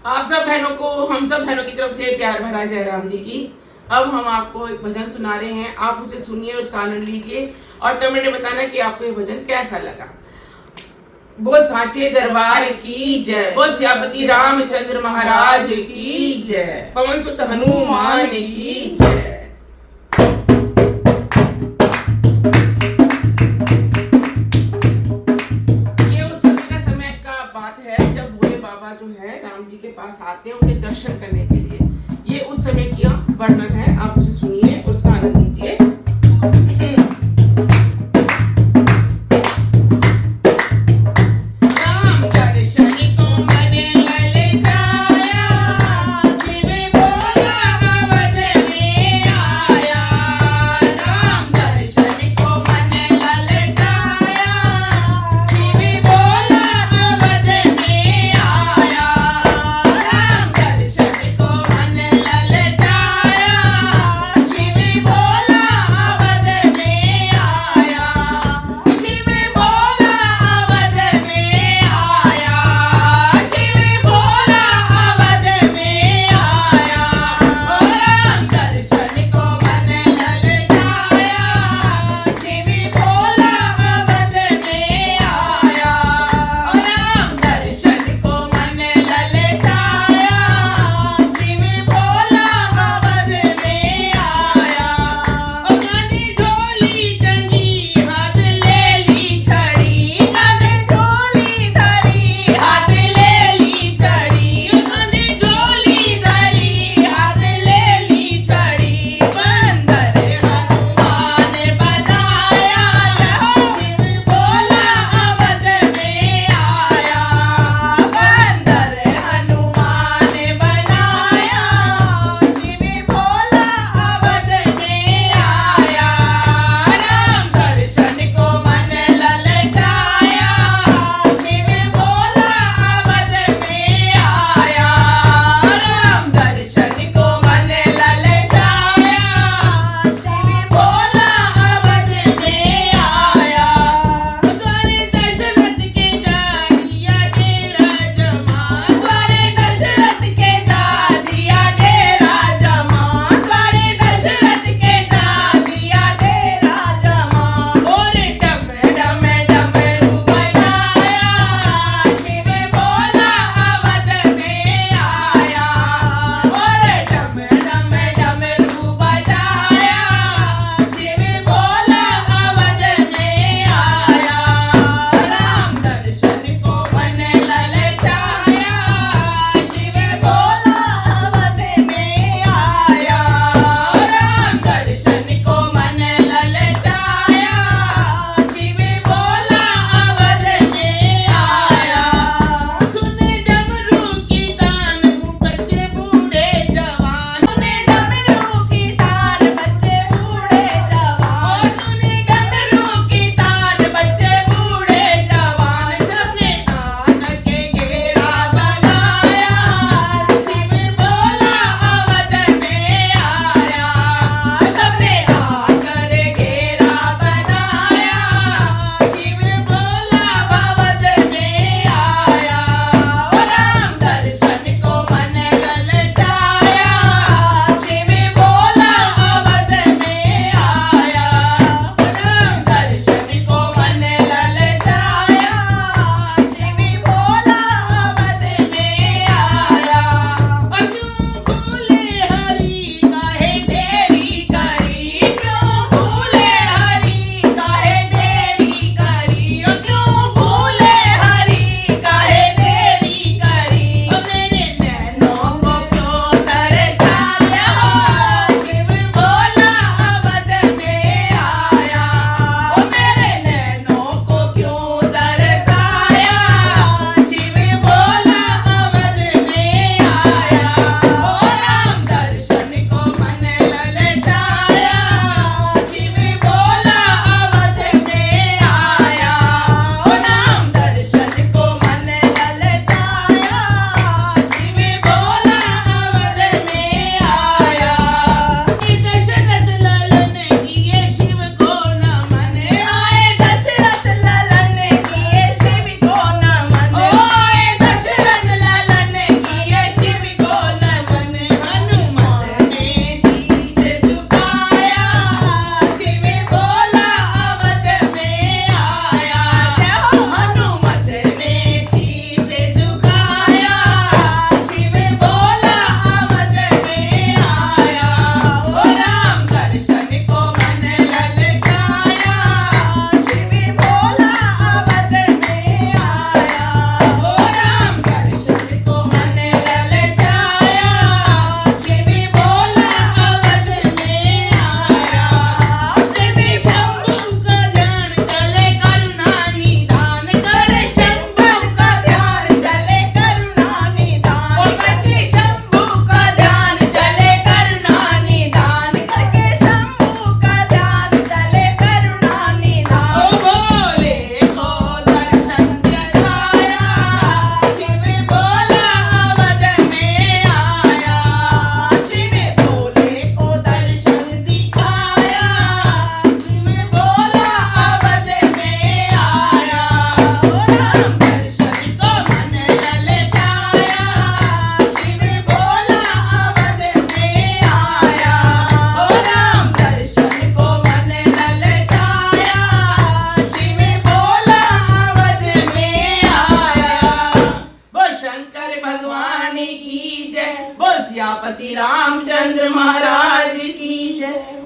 आप सब बहनों को, हम सब बहनों की तरफ से प्यार भरा जय राम जी की। अब हम आपको एक भजन सुना रहे हैं, आप उसे सुनिए, उसका आनंद लीजिए और कमेंट में बताना कि आपको ये भजन कैसा लगा। बोल सांचे दरबार की जय, बोल सियापति रामचंद्र महाराज की जय, पवन सुत हनुमान की जय। ये उस समय का समय का बात है जब भोले बाबा जो है राम जी के पास आते हैं उनके दर्शन करने के लिए। ये उस समय का वर्णन है, आप उसे सुनिए, उसका आनंद लीजिए। प्यारे भगवान की जय। बोल सियापति रामचंद्र महाराज की जय।